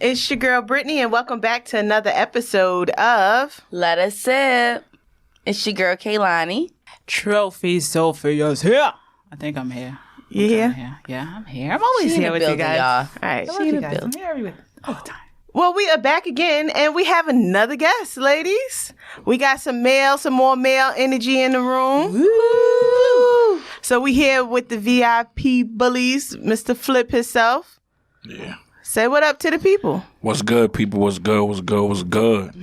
It's your girl Brittany, and welcome back to another episode of Let Us Sip. It's your girl Kaloni. Trophy Sophy is here. I think I'm here. You here? Yeah, I'm here. I'm always here with you guys. All right, She in the building. I'm here all the time. Well, we are back again, and we have another guest, ladies. We got some more male energy in the room. Woo! So we here with the VIP Bullies, Mr. Flip himself. Yeah. Say what up to the people. What's good, people? What's good? What's good? What's good?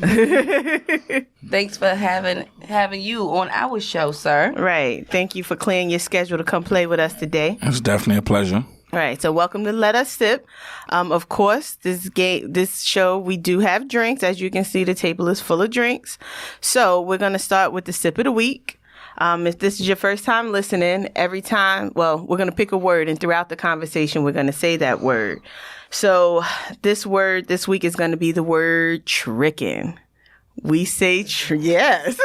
Thanks for having you on our show, sir. Right. Thank you for clearing your schedule to come play with us today. It's definitely a pleasure. All right, so welcome to Let Us Sip. Of course, this show, we do have drinks. As you can see, the table is full of drinks. So we're going to start with the sip of the week. If this is your first time listening, we're going to pick a word, and throughout the conversation, we're going to say that word. So this word this week is going to be the word tricking. We say, yes.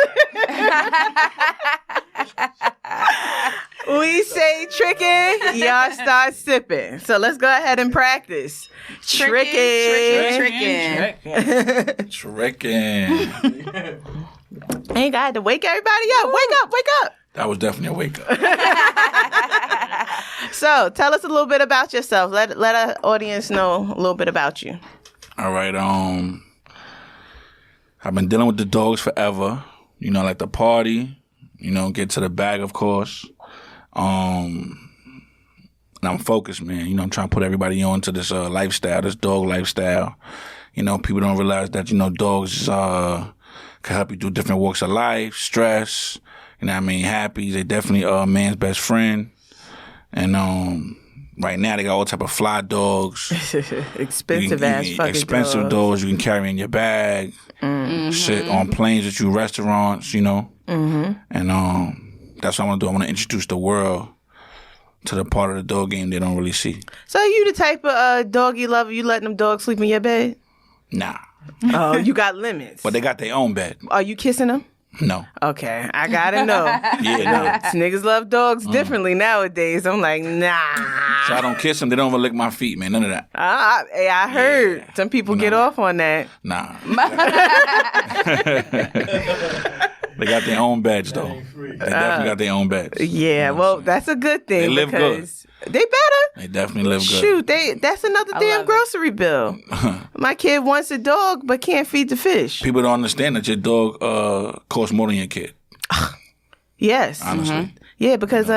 We say tricking, y'all start sipping. So let's go ahead and practice. Tricking. Ain't got to wake everybody up. Wake up. That was definitely a wake up. So tell us a little bit about yourself. Let our audience know a little bit about you. All right. I've been dealing with the dogs forever. You know, like the party. You know, get to the bag, of course. And I'm focused, man. You know, I'm trying to put everybody on to this lifestyle, this dog lifestyle. You know, people don't realize that, you know, dogs can help you through different walks of life, stress, you know what I mean, happy. They definitely a man's best friend. And right now they got all type of fly dogs. Expensive dogs you can carry in your bag. Mm-hmm. Shit on planes with you, restaurants, you know. Mm-hmm. And that's what I want to do. I want to introduce the world to the part of the dog game they don't really see. So you the type of doggy lover, you letting them dogs sleep in your bed? Nah. Oh, you got limits. But they got their own bed. Are you kissing them? No. Okay, I gotta know. Yeah, no. Niggas love dogs differently nowadays. I'm like, nah. So I don't kiss them. They don't even lick my feet, man. None of that. I heard some people get off on that. Nah. They got their own beds, though. They definitely got their own beds. Yeah, well, that's a good thing. They live good. They better. They definitely live good. Shoot, that's another damn grocery bill. My kid wants a dog but can't feed the fish. People don't understand that your dog costs more than your kid. Yes. Honestly. Mm-hmm. Yeah, because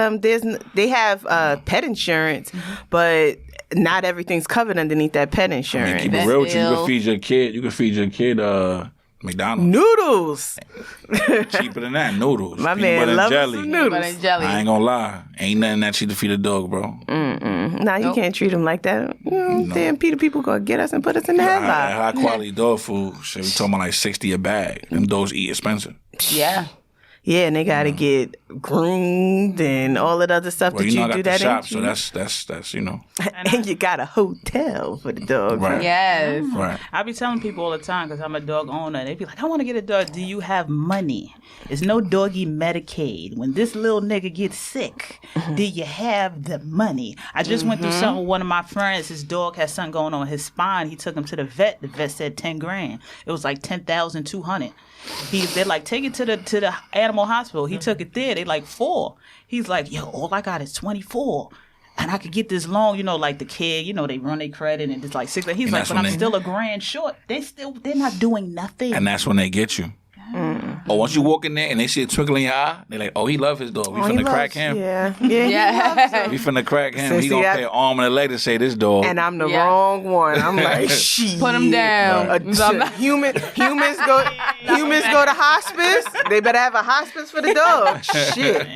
they have pet insurance, but not everything's covered underneath that pet insurance. I mean, keep it real with you. You can feed your kid McDonald's. Noodles. Cheaper than that, noodles. My man loves some noodles. I ain't gonna lie. Ain't nothing that cheap to feed a dog, bro. Nah, you can't treat them like that. You know, no. Damn, people gonna get us and put us in the headlock. High quality dog food. Shit, we talking about like $60 a bag. Them dogs eat expensive. Yeah. Yeah, and they gotta get groomed and all that other stuff that you do got that the shop, in. So that's you know. And you got a hotel for the dog. Right. Yes. Right. I be telling people all the time because I'm a dog owner. And they be like, I want to get a dog. Do you have money? There's no doggy Medicaid. When this little nigga gets sick, do you have the money? I just went through something with one of my friends. His dog had something going on with his spine. He took him to the vet. The vet said $10,000. It was like $10,200. They're like, take it to the animal hospital. He took it there. They like $4,000. He's like, yo, all I got is $24,000. And I could get this loan, you know, like the kid, you know, they run their credit and it's like $6,000. He's like, but I'm still $1,000 short. They're not doing nothing. And that's when they get you. Or once you walk in there and they see a twinkle in your eye, they're like, oh, he love his dog. We finna crack him. Yeah. We finna crack him. He gonna pay an arm and a leg to say this dog. And I'm the wrong one. I'm like, shit. Put him down. Humans go to hospice. They better have a hospice for the dog. Shit.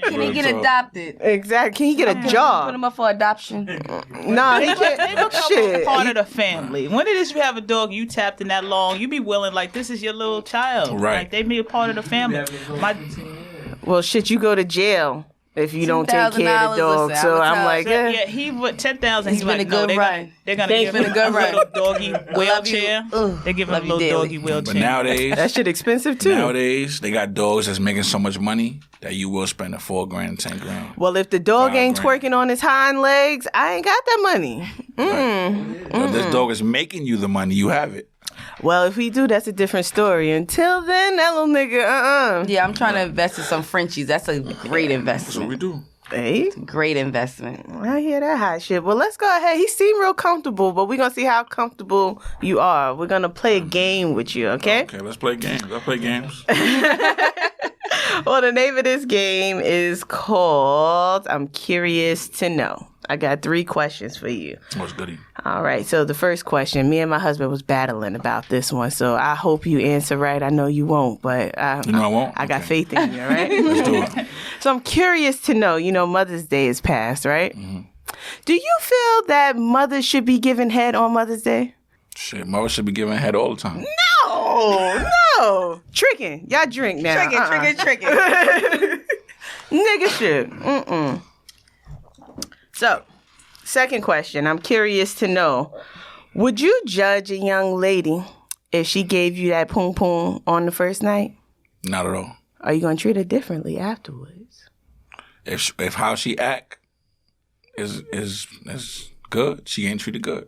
Can he get adopted? Exactly. Can he get a job? Put him up for adoption. No, he can't. They become part of the family. When it is you have a dog, you tapped in that long, you be willing, like, this is your little child. Right. Like, they be a part of the family. Well, shit, you go to jail if you don't take care of the dog. listen, So I'ma I'm like, tell- Yeah, he would 10,000. It's He's been like, a no, good run. they're gonna It's give been him a good a run. little doggy love you. wheelchair. They give him a Love you little dearly. doggy wheelchair. But nowadays, that shit expensive too. nowadays they got dogs that's making so much money that you will spend $4,000, $10,000. Well, if the dog ain't $5,000. twerking on his hind legs, I ain't got that money. So if this dog is making you the money, you have it. Well, if we do, that's a different story. Until then, that little nigga, Yeah, I'm trying to invest in some Frenchies. That's a great That's what we investment. do. Hey, Great investment. I hear that hot shit. Well, let's go ahead. He seemed real comfortable, but we're going to see how comfortable you are. We're going to play a game with you, okay? Okay, let's play games. Let's play games. Well, the name of this game is called I'm Curious to Know. I got 3 questions for you. What's goody? All right. So the first question, me and my husband was battling about this one. So I hope you answer right. I know you won't, but You know I won't? I got Okay. faith in you, all right? Let's do it. So I'm curious to know, Mother's Day is past, right? Mm-hmm. Do you feel that mothers should be given head on Mother's Day? Shit, mother should be giving head all the time. No. Tricking. Y'all drink now. Tricking. Nigga shit. So, second question. I'm curious to know, would you judge a young lady if she gave you that poom poom on the first night? Not at all. Are you going to treat her differently afterwards? If how she act is good, she ain't treated good.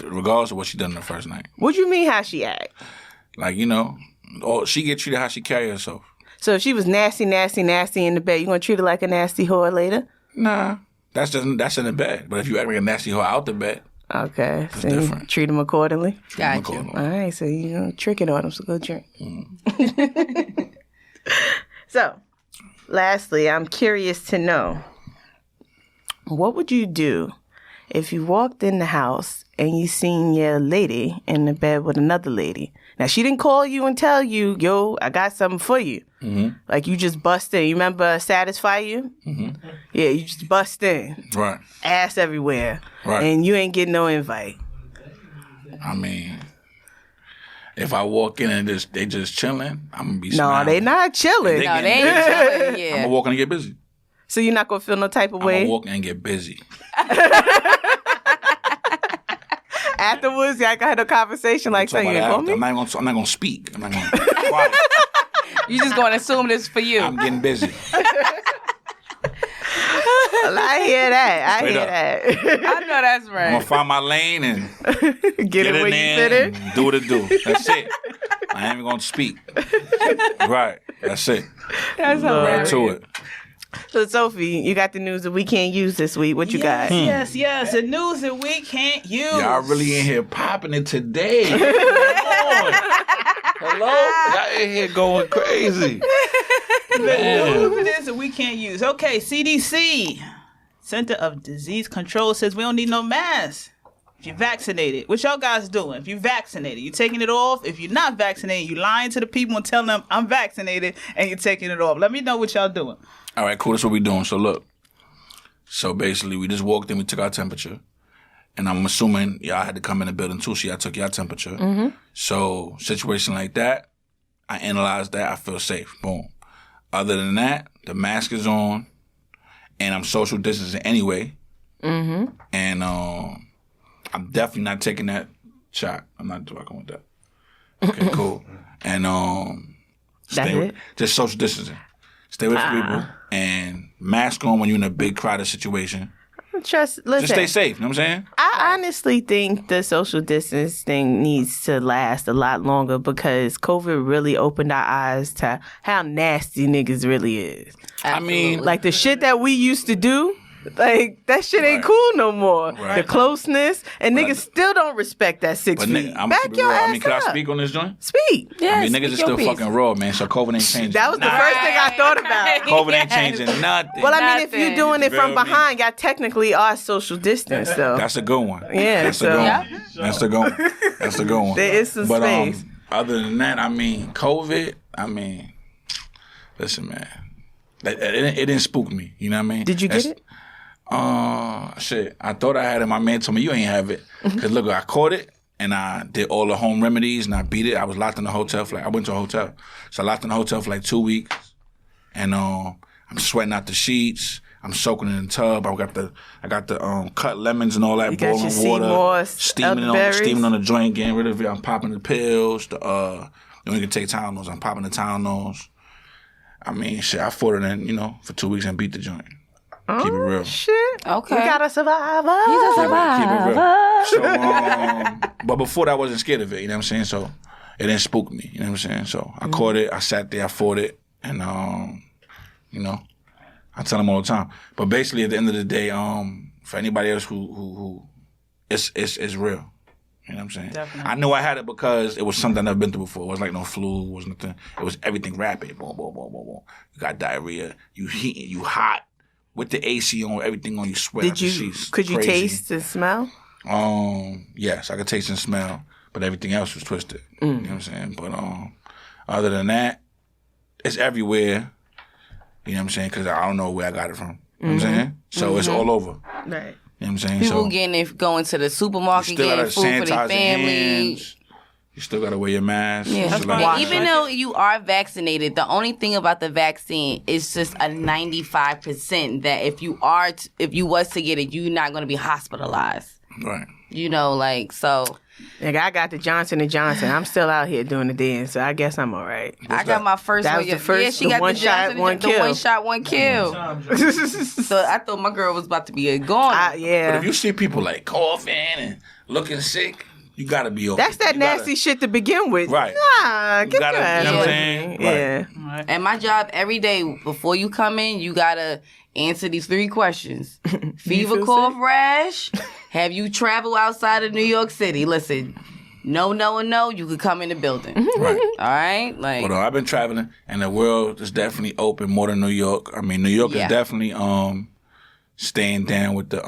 Regardless of what she done the first night. What do you mean how she act? Like, she get treated how she carry herself. So if she was nasty in the bed, you going to treat her like a nasty whore later? Nah. That's in the bed. But if you act like a nasty whore out the bed, Okay. it's So you different. treat them accordingly? treat them Gotcha. accordingly. All right, so you trick it on them, so go drink. So, lastly, I'm curious to know, what would you do if you walked in the house and you seen your lady in the bed with another lady? Now, she didn't call you and tell you, yo, I got something for you. Mm-hmm. Like, you just bust in. You remember Satisfy You? Mm-hmm. Yeah, you just bust in. Right. Ass everywhere. Right. And you ain't getting no invite. I mean, if I walk in and they just chilling, I'm gonna be No, smiling. they not chilling. They No, they getting ain't busy. chilling. I'm Yeah. gonna walk in and get busy. So you're not going to feel no type of I'm way? gonna walk in and get busy. Afterwards, y'all got a conversation like, so Talk you about ain't that call after. me? I'm not gonna speak. I'm not gonna quiet. You just going to assume this for you. I'm getting busy. I hear that. Straight up. I know that's I'm right. gonna find my lane and Get it in where you there fit it. and do what it do. That's it. I ain't even gonna speak. Right. That's it. That's Right hilarious. to it. So, Sophie, you got the news that we can't use this week. What you got? Yes. The news that we can't use. Y'all really in here popping it today. Hello. Y'all in here going crazy. Man. News is that we can't use. Okay, CDC, Center of Disease Control, says we don't need no mask if you're vaccinated. What y'all guys doing? If you're vaccinated, you taking it off. If you're not vaccinated, you lying to the people and telling them I'm vaccinated and you're taking it off. Let me know what y'all doing. All right, cool. That's what we doing. So look. So basically, we just walked in. We took our temperature. And I'm assuming y'all had to come in the building too, so y'all took your temperature. Mm-hmm. So situation like that, I analyzed that. I feel safe. Boom. Other than that, the mask is on, and I'm social distancing anyway. Mm-hmm. And I'm definitely not taking that shot. I'm not fucking with that. Okay, cool. And it? Just social distancing. Stay away from people and mask on when you're in a big crowded situation. Listen, Just stay safe. You know what I'm saying? I honestly think the social distance thing needs to last a lot longer because COVID really opened our eyes to how nasty niggas really is. I mean, Like the shit that we used to do, like that shit ain't cool no more. Right. The closeness and But- niggas still don't respect that 6 but feet. I'm Back your ass can I up. speak on this joint? Speak. Yeah, I mean, niggas speak is your still piece. fucking raw, man. So COVID ain't changing. That was the first thing I thought about. COVID ain't changing nothing. Well, I mean, if you're Nothing. doing it from Feel me? behind, y'all technically are social distance, though. That's a good one. Yeah, That's so- a good Yeah. one. That's a good one. That's a good one. There is some but, space. Other than that, I mean, COVID, listen, man. It didn't spook me. You know what I mean? Did you get it? Shit. I thought I had it. My man told me, you ain't have it. Because look, I caught it. And I did all the home remedies and I beat it. I was locked in the hotel I went to a hotel. So I locked in the hotel for like 2 weeks. And I I'm sweating out the sheets. I'm soaking in the tub. I got the cut lemons and all that, boiling water, steaming on the joint, getting rid of it. I'm popping the pills. You only can take Tylenols. I'm popping the Tylenols. I mean, shit, I fought it in, for 2 weeks and beat the joint. Keep it real. Shit. Okay. We got a survivor. He's a survivor. Keep it real. So, but before that, I wasn't scared of it. You know what I'm saying? So it didn't spook me. You know what I'm saying? So I caught it. I sat there. I fought it, and I tell them all the time. But basically, at the end of the day, for anybody else who it's real. You know what I'm saying? Definitely. I knew I had it because it was something I've never been through before. It was like no flu. It was nothing. It was everything rapid. Boom, boom, boom, boom, boom. You got diarrhea. You heat. You hot. With the AC on, everything on, you sweat. Could you taste and smell? Yes, I could taste and smell, but everything else was twisted. You know what I'm saying? But other than that, it's everywhere. You know what I'm saying? Because I don't know where I got it from. You know what I'm saying? So it's all over. Right. You know what I'm saying? People going to the supermarket, getting food for their family. You still gotta wear your mask. Yeah. Even though you are vaccinated, the only thing about the vaccine is just a 95% that if you was to get it, you're not gonna be hospitalized. Right. So. Nigga, I got the Johnson & Johnson. I'm still out here doing the dance, so I guess I'm all right. I got my first that one. Was the first, yeah, she the got one the shot, Johnson, one the kill. one shot, one kill. So I thought my girl was about to be a goner. Yeah. But if you see people like coughing and looking sick, you gotta be okay. That's that nasty shit to begin with. Right. Nah, get your ass you know what I'm away. saying? Yeah. Right. And my job every day before you come in, you gotta answer these 3 questions: fever, cough, rash. Have you traveled outside of New York City? Listen, no, you could come in the building. Right. All right. Like, I've been traveling, and the world is definitely open more than New York. I mean, New York is definitely staying down with the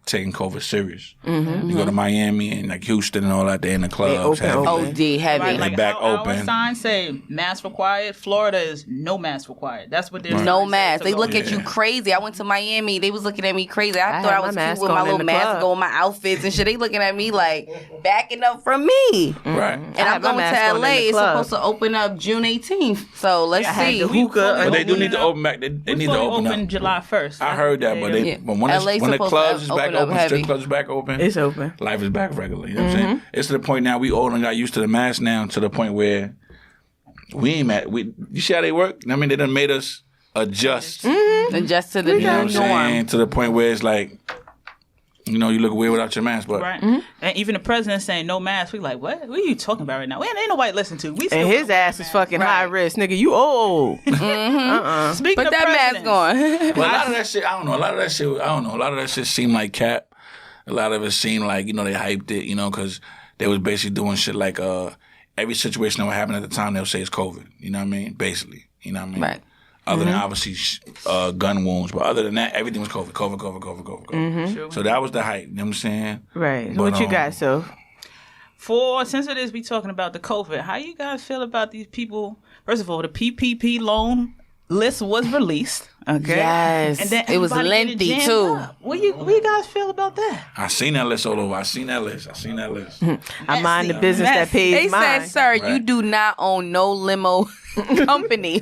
taking COVID serious. Mm-hmm. You go to Miami and like Houston and all that, they're in the clubs. OD heavy. Like back our open. signs say mask required. Florida is no mask required. That's what they're No mask. They look at you crazy. I went to Miami. They was looking at me crazy. I thought I was cute with my little mask on, my outfits and shit. They looking at me like backing up from me. Right. And I'm going to LA. It's supposed to open up June 18th. So let's see. But they do need to open back. They need to open up. July 1st. I heard that, but when the clubs is back open, strip clubs is back open. It's open. Life is back regular. You know what I'm saying? It's to the point now we all done got used to the mask now, to the point where we ain't mad. You see how they work? I mean, they done made us adjust. Adjust to the You know what I'm norm. saying? To the point where it's like, you look weird without your mask. But Right. And even the president saying no mask, we like, what? What are you talking about right now? Ain't nobody listen to. We And his ass is fucking high risk. Nigga, you old. Speaking Put of that mask on. But a lot of that shit, I don't know. A lot of that shit seemed like cap. A lot of it seemed like, they hyped it, because they was basically doing shit like every situation that would happen at the time, they'll say it's COVID. You know what I mean? Basically. You know what I mean? Right. Other than obviously gun wounds. But other than that, everything was COVID. So that was the hype. You know what I'm saying? Right. But, What you got, Soph? Since it is we talking about the COVID, how you guys feel about these people? First of all, the PPP loan list was released. Okay. Yes. And then it was everybody lengthy getting jammed too. up. What you guys feel about that? I seen that list all over. I seen that list. I mind the business that pays They mine. said, sir, Right. you do not own no limo company.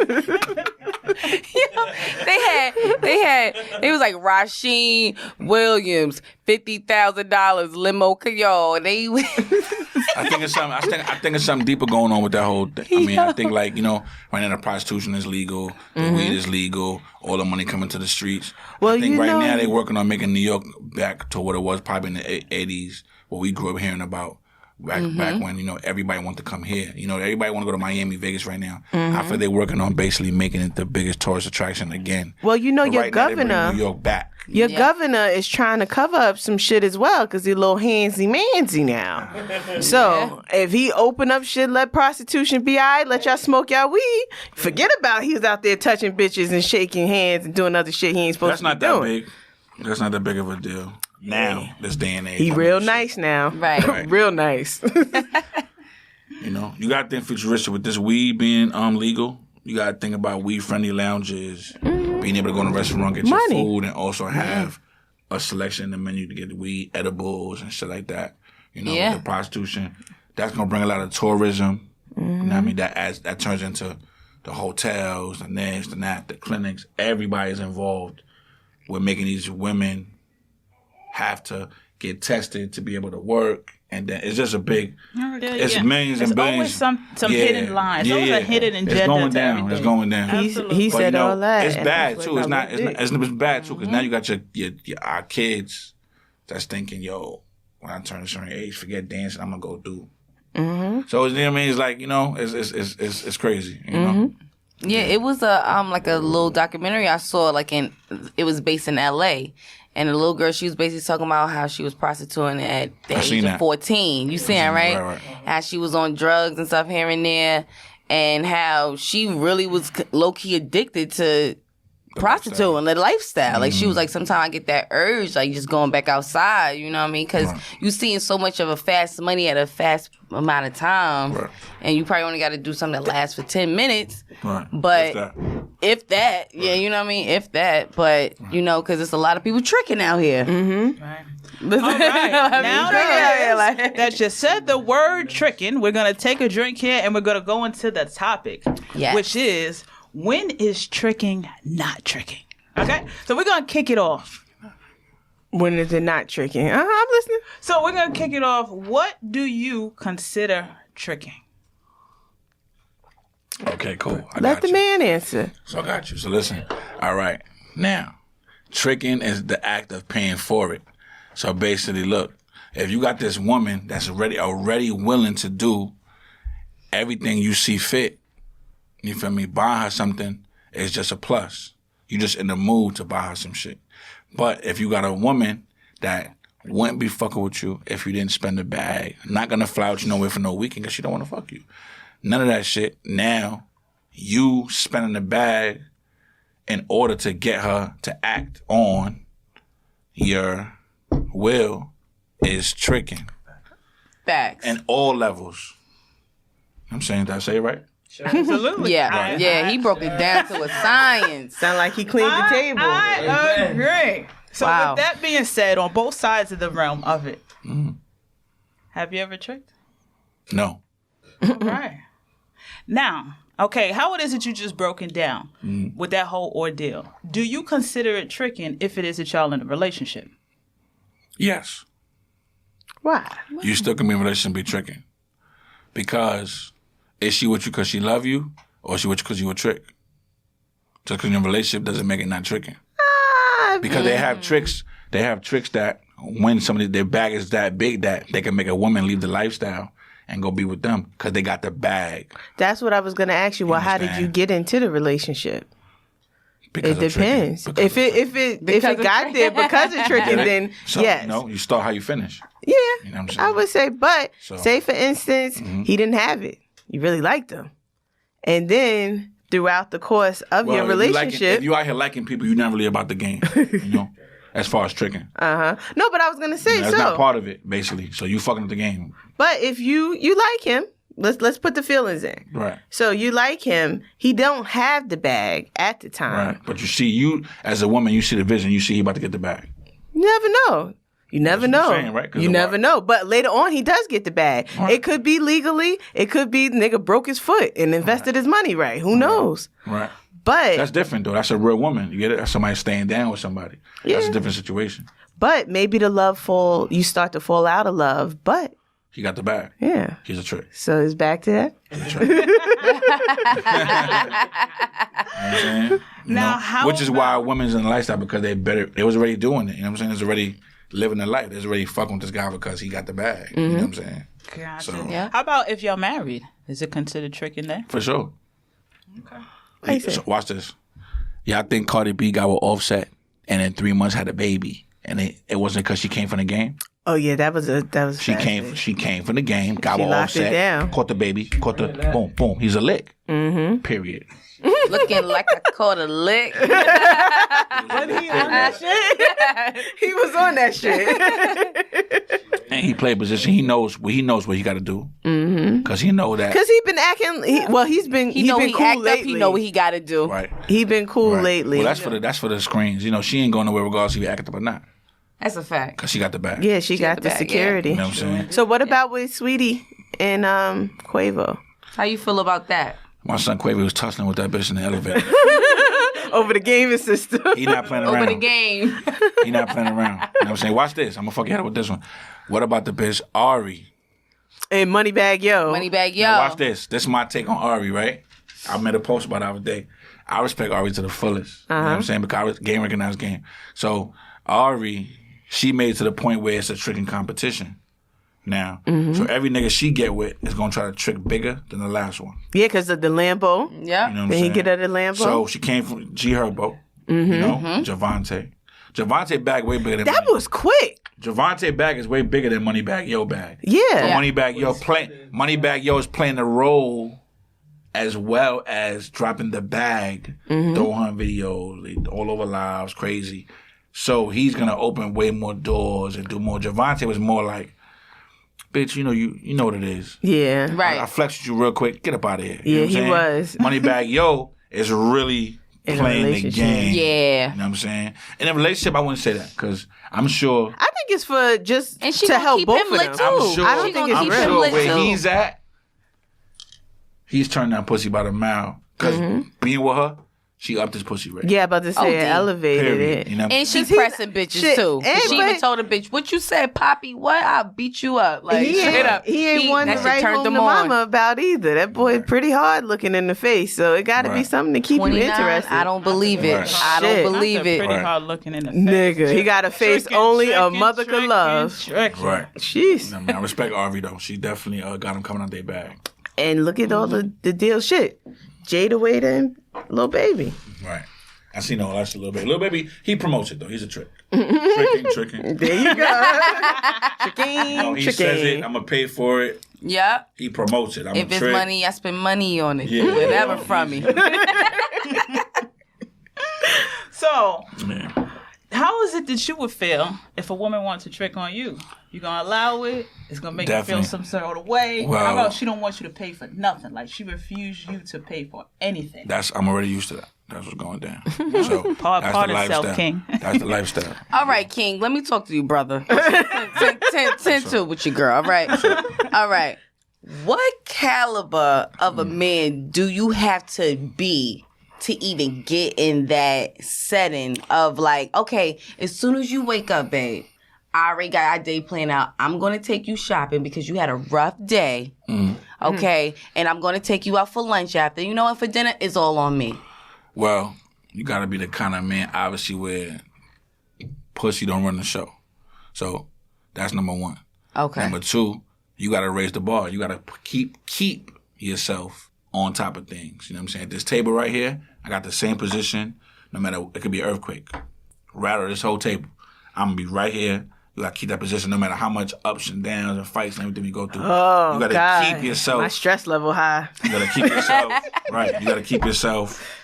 It was like Rasheed Williams, $50,000 limo Creole. They I think it's something deeper going on with that whole thing. I mean, I think like, right now the prostitution is legal, the weed is legal, all the money coming to the streets. Well, I think now they're working on making New York back to what it was probably in the 80s, what we grew up hearing about. Back when, everybody wanted to come here. Everybody want to go to Miami, Vegas right now. I feel they're working on basically making it the biggest tourist attraction again. Well, But your right now, they governor, bring New York back. your governor is trying to cover up some shit as well because he's a little handsy-mansy now. So if he open up shit, let prostitution be all right, let y'all smoke y'all weed, forget about he was out there touching bitches and shaking hands and doing other shit he ain't supposed to be doing. That's not that big of a deal. Now, this day and age. He real nice now. Right. Real nice. You got to think futuristic with this weed being legal. You got to think about weed-friendly lounges, being able to go in a restaurant, get your food, and also have a selection in the menu to get the weed, edibles, and shit like that. With the prostitution. That's going to bring a lot of tourism. You know what I mean? That turns into the hotels, the this, the that, the clinics, everybody's involved with making these women have to get tested to be able to work. And then it's just a big, it's millions and billions. There's always some hidden lines. There's always a hidden agenda. It's going down. It's going down. He said all that. It's bad too. It's bad too because now you got our kids that's thinking, yo, when I turn a certain age, forget dancing, I'm gonna go do. So you know what I mean? It's like, you know, it's crazy. You know. Yeah, it was a like a little documentary I saw. It was based in L.A. And the little girl, she was basically talking about how she was prostituting at the age of 14. You seen that, right? Right. How she was on drugs and stuff here and there. And how she really was low-key addicted to prostituting, the lifestyle. Like, she was like, sometimes I get that urge, like, just going back outside, you know what I mean? Because you seeing so much of a fast money at a fast amount of time. Right. And you probably only got to do something that lasts for 10 minutes. Right. But if that, yeah, you know what I mean? If that, but, you know, because there's a lot of people tricking out here. Right. All right. Now that you said the word tricking, we're going to take a drink here and we're going to go into the topic, which is, when is tricking not tricking? Okay? So we're going to kick it off. When is it not tricking? I'm listening. So we're going to kick it off. What do you consider tricking? Okay, cool. Let the man answer. So I got you. So listen. All right. Now, tricking is the act of paying for it. So basically, look, if you got this woman that's already willing to do everything you see fit, you feel me? Buying her something is just a plus. You just in the mood to buy her some shit. But if you got a woman that wouldn't be fucking with you if you didn't spend a bag, not gonna fly out you nowhere for no weekend because she don't want to fuck you. None of that shit. Now, you spending the bag in order to get her to act on your will is tricking. Facts. In all levels. I'm saying, did I say it right? Sure. Absolutely. Yeah, he broke it down to a science. Sound like he cleaned the table. I agree. So with that being said, on both sides of the realm of it, have you ever tricked? No. All right. Now, okay, how it is that you just broken down with that whole ordeal? Do you consider it tricking if it is that y'all in a relationship? Yes. Why? You still can be in a relationship and be tricking. Because is she with you because she love you, or is she with you because you a trick? Just because you're in a relationship doesn't make it not tricking. Because they have tricks that when their bag is that big that they can make a woman leave the lifestyle and go be with them because they got the bag. That's what I was going to ask you. Well, how did you get into the relationship? Because it depends. If it got there because of tricking, then yes. No, you start how you finish. Yeah, you know what I'm saying? I would say. But say for instance, he didn't have it. You really liked him, and then throughout the course of your relationship, if you out here liking people, you're not really about the game. You know, as far as tricking. No, but I was gonna say that's not part of it, basically. So you fucking up the game. But if you like him. Let's put the feelings in. Right. So you like him. He don't have the bag at the time. Right. But you as a woman, you see the vision. You see he about to get the bag. You never know. You never know. Saying, right? You never know. But later on, he does get the bag. Right. It could be legally. It could be the nigga broke his foot and invested his money right. Who knows? Right. But that's different though. That's a real woman. You get it? That's somebody staying down with somebody. Yeah. That's a different situation. But maybe you start to fall out of love, but he got the bag. Yeah. He's a trick. So it's back to that? He's a trick. You know what I'm saying? Which is why women's in the lifestyle, because they was already doing it. You know what I'm saying? They was already living their life. They was already fucking with this guy because he got the bag. You know what I'm saying? Gotcha. So, how about if y'all married? Is it considered tricking there? For sure. Okay. So watch this. Y'all think Cardi B got with Offset and in 3 months had a baby and it wasn't because she came from the game? Oh yeah, that was she came from the game, got with Offset, caught the baby, boom, he's a lick. Period. Looking like I caught a lick. Was he on that shit? He was on that shit. And he played position. He knows what he got to do. Because he know that. Because he been acting. He's been cool lately. He know what he got to do. Right. He been cool lately. Well, that's for the screens. You know, she ain't going nowhere regardless if he acted up or not. That's a fact. Because she got the bag. Yeah, she got the bag, security. Yeah. You know what I'm saying? So what about with Sweetie and Quavo? How you feel about that? My son Quavy was tussling with that bitch in the elevator. Over the gaming system. He not playing around. Over the game. He not playing around. You know what I'm saying? Watch this. I'm gonna fuck your head with this one. What about the bitch Ari? And Moneybag Yo. Moneybag Yo. Now watch this. This is my take on Ari, right? I made a post about it the other day. I respect Ari to the fullest. You know what I'm saying? Because game recognized game. So Ari, she made it to the point where it's a tricking competition now. So every nigga she get with is gonna try to trick bigger than the last one. Yeah, because of the Lambo. Yeah. You know what I'm Then saying? he get at the Lambo. So she came from G Herbo. You know, Javante. Javante bag way bigger than That was quick. Javante bag is way bigger than Moneybag Yo bag. Yeah. Moneybag Yo is playing the role as well as dropping the bag, throwing her videos, all over lives, crazy. So he's gonna open way more doors and do more. Javante was more like, bitch, you know what it is. Yeah. Right. I flexed with you real quick. Get up out of here. Yeah, You know what he I'm was. saying? Moneybag Yo is really In a playing the relationship. game. Yeah. You know what I'm saying? In a relationship, I wouldn't say that because I'm sure. I think it's for just And she to gonna help keep both him of lit them. too. I'm sure. I don't She think gonna it's keep real. him lit where too. he's at, he's turned down pussy by the mile. Because being with her, she upped his pussy rate. Yeah, about to say it deep. elevated Period. it. You know what I'm And she saying? pressing bitches shit, too. and She even but- told a bitch, "What you said, Poppy? What? I'll beat you up." Like He straight up. ain't, he ain't one to that shit write turned home them to on. mama about either. That boy pretty hard looking in the face, so it got to be Right. something to keep you 29, interested. I don't believe it. Right. I Shit. don't believe Pretty it. Right. hard looking in the face. Nigga, he got a face only a mother could love. Tricking. Right. Jeez. You know what I mean? I respect Arvy though. She definitely got him coming out their bag. And look at all the deal shit. Jada Waiter and Lil Baby. Right. I seen all that shit, Lil Baby. Lil Baby, he promotes it though. He's a trick. Tricking. There you go. Tricking, No, he says it. tricking. I'm gonna pay for it. Yep. He promotes it. I'm If a it's trick. money, I spend money on it. Yeah. Whatever from me. So, Man. how is it that you would feel if a woman wants to trick on you? You gonna allow it? It's gonna make Definitely. you feel some sort of way. Well- How about she don't want you to pay for nothing? Like she refused you to pay for anything. I'm already used to that. That's what's going down. So Part that's of the self, lifestyle. King. That's the lifestyle. All right, King. Let me talk to you, brother. 10 with your girl. All right. All right. What caliber of a man do you have to be to even get in that setting of like, okay, as soon as you wake up, babe, I already got our day planned out. I'm going to take you shopping because you had a rough day. Okay. And I'm going to take you out for lunch after. You know what? For dinner, it's all on me. Well, you gotta be the kind of man, obviously, where pussy don't run the show. So that's number one. Okay. Number two, you gotta raise the bar. You gotta keep yourself on top of things. You know what I'm saying? This table right here, I got the same position. No matter, it could be an earthquake. Rattle this whole table. I'm gonna be right here. You gotta keep that position no matter how much ups and downs and fights and everything we go through. Oh, you gotta God. keep yourself. My stress level high. You gotta keep yourself. Right. You gotta keep yourself.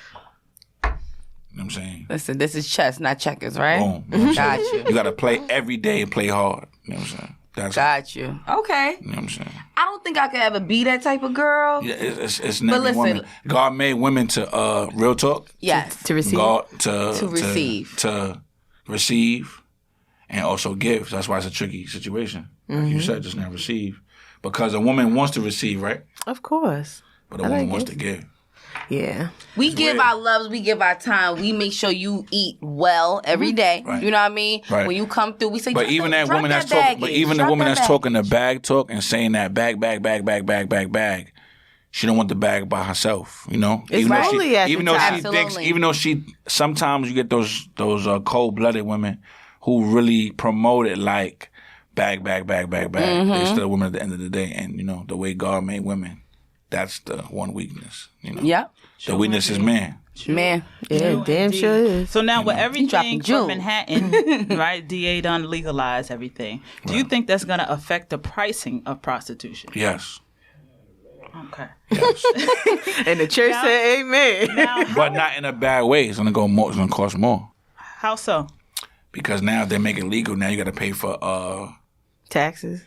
You know what I'm saying? Listen, this is chess, not checkers, right? Boom. You know what I'm Got saying? you. You gotta play every day and play hard. You know what I'm saying? That's Got you. Okay. You know what I'm saying? I don't think I could ever be that type of girl. Yeah, it's never listen- woman. God made women to real talk. Yes. To receive. God to receive. to receive, and also give. So that's why it's a tricky situation. Like you said just now, receive, because a woman wants to receive, right? Of course. But a I woman like wants it. to give. Yeah. We give weird. our loves, we give our time. We make sure you eat well every day. Right. You know what I mean? Right. When you come through, we say, But drop even that drop woman that's that talking, but baggage. even the Drop woman that that's talking the baggage. bag talk and saying that bag, she don't want the bag by herself. You know, It's even though lonely at the even though time. she thinks, Absolutely. even though she sometimes you get those cold-blooded women who really promote it like bag. Mm-hmm. They're still women at the end of the day, and you know the way God made women, that's the one weakness. You know, Yep. the weakness is man. Man. Yeah, damn Indeed. sure is. So now with everything dropping from jewels. Manhattan, right? DA done legalized everything. Do you think that's going to affect the pricing of prostitution? Yes, Okay. yes, And the church said amen. Now, but not in a bad way. It's gonna go more. It's gonna cost more how so? because now if they make it legal. Now you got to pay for Taxes.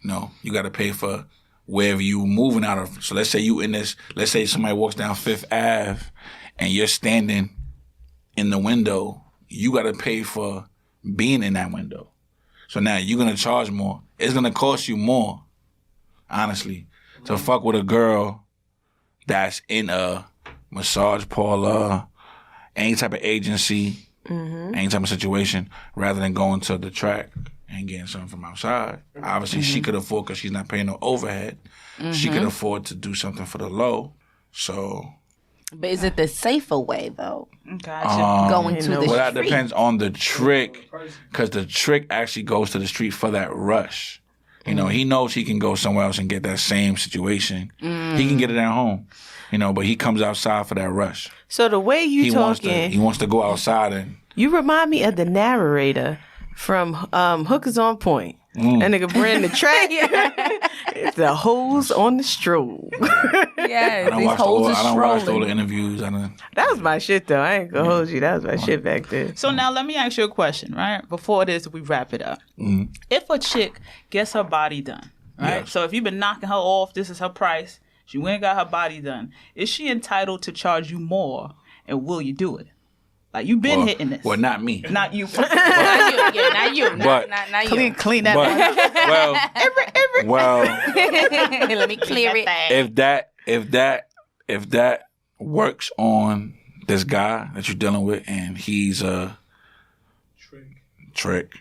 No, you got to pay for wherever you moving out of. So let's say you in this. Let's say somebody walks down Fifth Ave, and you're standing in the window. You got to pay for being in that window. So now you're gonna charge more. It's gonna cost you more, honestly, to fuck with a girl that's in a massage parlor, any type of agency, any type of situation, rather than going to the track and getting something from outside. Obviously, she could afford, because she's not paying no overhead. She could afford to do something for the low. So, But is it the safer way though? Gotcha. Going to the well, that street. depends on the trick, because the trick actually goes to the street for that rush. You know, he knows he can go somewhere else and get that same situation. He can get it at home, you know, but he comes outside for that rush. So the way you He talking, wants to go outside and you remind me of the narrator from Hookers on Point. That nigga bring the track. It's the hoes on the stroll. Yeah, I don't these hoes are watch all the strolling. interviews. That was my shit, though. I ain't gonna hold you. That was my shit back then. So now let me ask you a question, right? Before this, we wrap it up. If a chick gets her body done, right? Yes. So if you've been knocking her off, this is her price. She went and got her body done. Is she entitled to charge you more, and will you do it? Like, you've been hitting this. Well, not me. Not you. Not you. But- Not you. Clean that But, well, Let me clear it. if that works on this guy that you're dealing with, and he's a trick,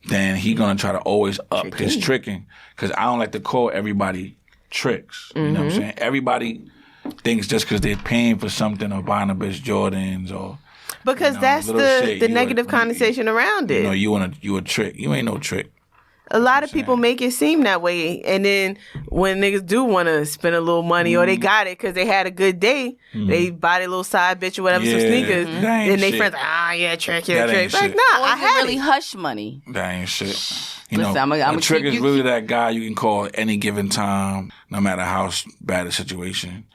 then he gonna try to always up his tricking. Because I don't like to call everybody tricks. You know what I'm saying? Everybody thinks just because they're paying for something or buying a bitch Jordans or Because that's little the shit, negative connotation around it. you a trick. You ain't no trick. A lot of people make it seem that way, and then when niggas do want to spend a little money or they got it because they had a good day, they buy their little side bitch or whatever, some Yeah, sneakers, that ain't and they shit. friends like, yeah, trick, That ain't Like, shit. nah, Or I is it had really it. hush money? That ain't shit. You Listen, know, I'ma a trick keep is you- really that guy you can call at any given time, no matter how bad the situation.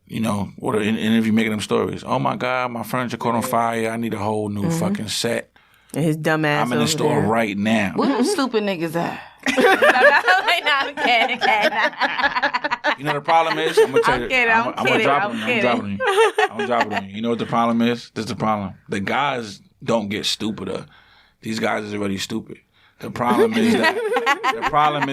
You know, and if you're making them stories, oh my God, my furniture caught on fire. I need a whole new fucking set. And his dumb ass I'm in the over store there. right now. Where them stupid niggas at? I'm kidding. You know the problem is? I'm gonna tell you. kidding, I'm gonna kidding, drop I'm it on you. kidding. I'm dropping you. I'm dropping it on you. You know what the problem is? This is the problem. The guys don't get stupider. These guys is already stupid. The problem is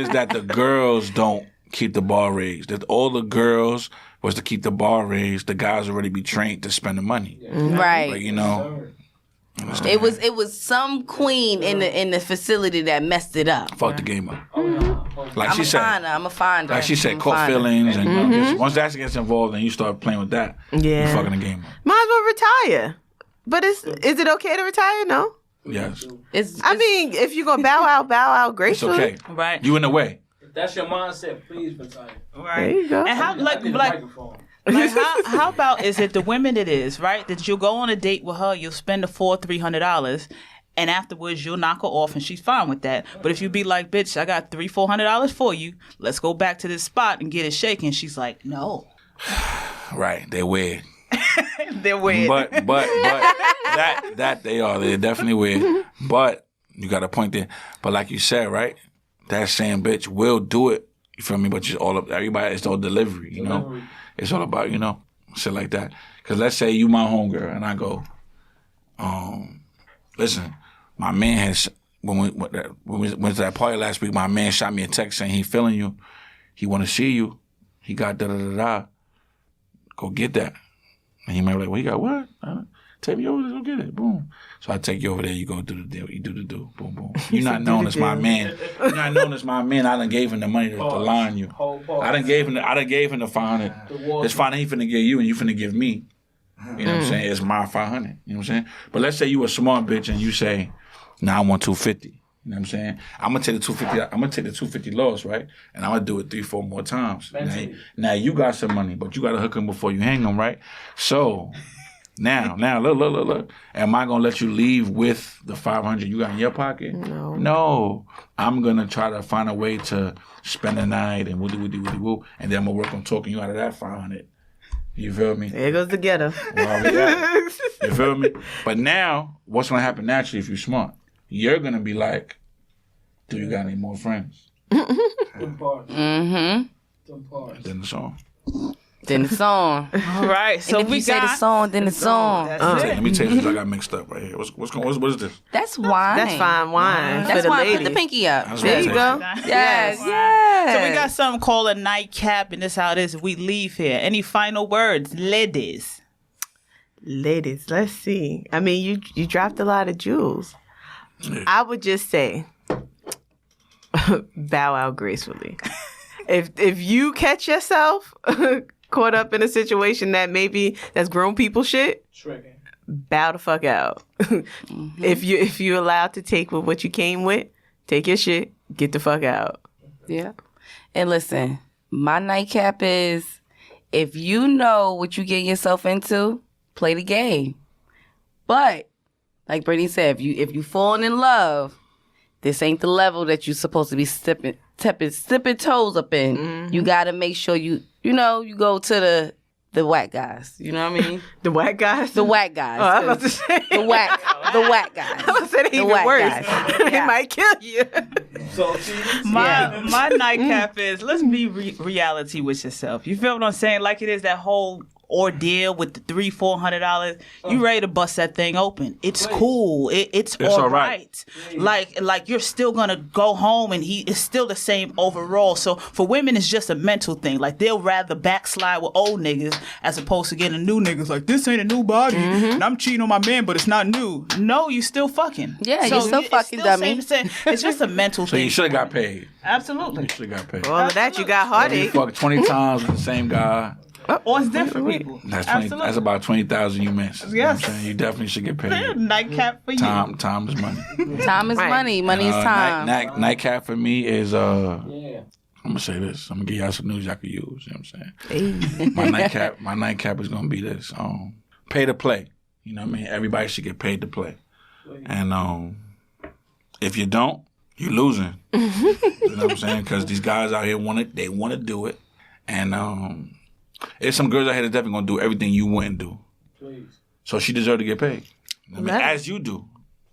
that the girls don't keep the bar raised. That all the girls was to keep the bar raised. The guys already be trained to spend the money. Right. Like, you know. It was some queen in the facility that messed it up. Fuck the game up. Like I'm she a said. finder. I'm a finder. Like she said, I'm a caught finder. feelings, and you know, once that gets involved, and you start playing with that, Yeah. you fucking the game up. Might as well retire. But is it okay to retire? No. Yes, I mean, if you're gonna bow out it's gracefully. okay. Right. You in the way. If that's your mindset, please retire. There you go. And how, I need a like microphone. how about is it the women it is, right? That you'll go on a date with her, you'll spend the $300, and afterwards you'll knock her off and she's fine with that. But if you be like, bitch, I got $400 for you, let's go back to this spot and get it shaken, she's like, no. Right, they're weird. They're weird. But that they are. They're definitely weird. But you got a point there. But like you said, right? That same bitch will do it. You feel me? But it's all up. Everybody, it's all delivery. You know, it's all about shit like that. Because let's say you my homegirl and I go, listen, my man has when we went to that party last week. My man shot me a text saying he feeling you. He want to see you. He got da-da-da-da. Go get that. And he might be like, well, you got what? Take me over there, go get it. Boom. So I take you over there, you go do the deal. You do the do. Boom, boom. You're not known as my man. You're not known as my man. I done gave him the money to line you. I done gave him the 500. It's fine. He finna give you and you finna give me. You know what I'm saying? It's my 500. You know what I'm saying? But let's say you a smart bitch and you say, nah, I want 250. You know what I'm saying? I'm gonna take the 250. I'm gonna take the 250 loss, right? And I'm gonna do it 3-4 more times. Now you got some money, but you gotta hook him before you hang him, right? So now look. Am I gonna let you leave with the 500 you got in your pocket? No. I'm gonna try to find a way to spend the night and woo, and then I'm gonna work on talking you out of that 500. You feel me? There goes the ghetto. Well, we got it. You feel me? But now, what's gonna happen naturally if you're smart? You're gonna be like, do you got any more friends? Them parts. Mm-hmm. Them parts. Then it's on. then the song. All right. So And if we you say got the song, then the song. That's it. Let me tell you this. I got mixed up right here. What is this? That's wine. That's fine wine for That's the wine. ladies. Put the pinky up. That's There what you I go. said. Yes, So yes. we got something called a nightcap, and this how it is. We leave here. Any final words, ladies? Ladies, let's see. I mean, you dropped a lot of jewels. I would just say, bow out gracefully. If you catch yourself caught up in a situation that maybe that's grown people shit, Tricking. bow the fuck out. If you're allowed to take with what you came with, take your shit, get the fuck out. Yeah. And listen, my nightcap is, if you know what you getting yourself into, play the game. But like Brittany said, if you falling in love, this ain't the level that you're supposed to be stepping toes up in. Mm-hmm. You got to make sure you go to the whack guys. You know what I mean? The white guys? The whack guys. Oh, I was about to say. The whack guys. I was saying The even whack worse. guys. It Yeah. might kill you. So, My nightcap is, let's be reality with yourself. You feel what I'm saying? Like it is that whole ordeal with the $300-$400. You ready to bust that thing open? It's cool. It's all right. Like you're still gonna go home and it's still the same overall. So for women, it's just a mental thing. Like they'll rather backslide with old niggas as opposed to getting a new niggas. Like this ain't a new body, and I'm cheating on my man, but it's not new. No, you still fucking. Yeah, you still fucking, dummy. It's just a mental So thing. you should have got paid. Absolutely. You should have got paid. All of that, you got You heartache. fucked 20 times with the same guy. Or it's different people. That's 20, Absolutely. that's about 20,000 you missed. You know what I'm Yes. saying? You definitely should get Yeah, paid. nightcap for you. Time is money. Time is Right. money. Money is time. Nightcap for me is yeah. I'm gonna say this. I'm gonna give y'all some news y'all can use. You know what I'm saying? My nightcap is gonna be this. Pay to play. You know what I mean? Everybody should get paid to play. And if you don't, you're losing. You know what I'm saying? Because these guys out here want to do it. And there's some girls out here that definitely gonna do everything you wouldn't do. Please. So she deserves to get paid. I mean, Right. as you do.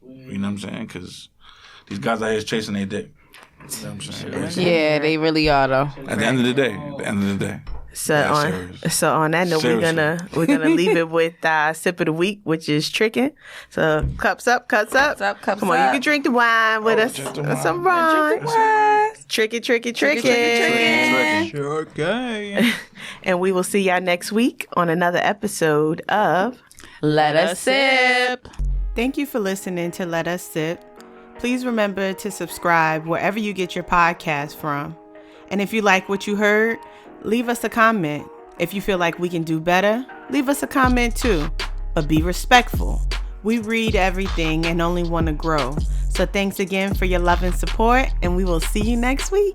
You know what I'm saying? Because these guys out here is chasing their dick. You know what I'm saying? Yeah, they really are though. At the end of the day. So That's on that note, Seriously. we're gonna leave it with sip of the week, which is tricking. So cups up. Cups up. Come on, you can drink the wine with us. drink the wine. Some wine. Tricky. Tricking. Sure can. And we will see y'all next week on another episode of Let us sip. Thank you for listening to Let Us Sip. Please remember to subscribe wherever you get your podcast from. And if you like what you heard, leave us a comment. If you feel like we can do better, leave us a comment too. But be respectful. We read everything and only want to grow. So thanks again for your love and support, and we will see you next week.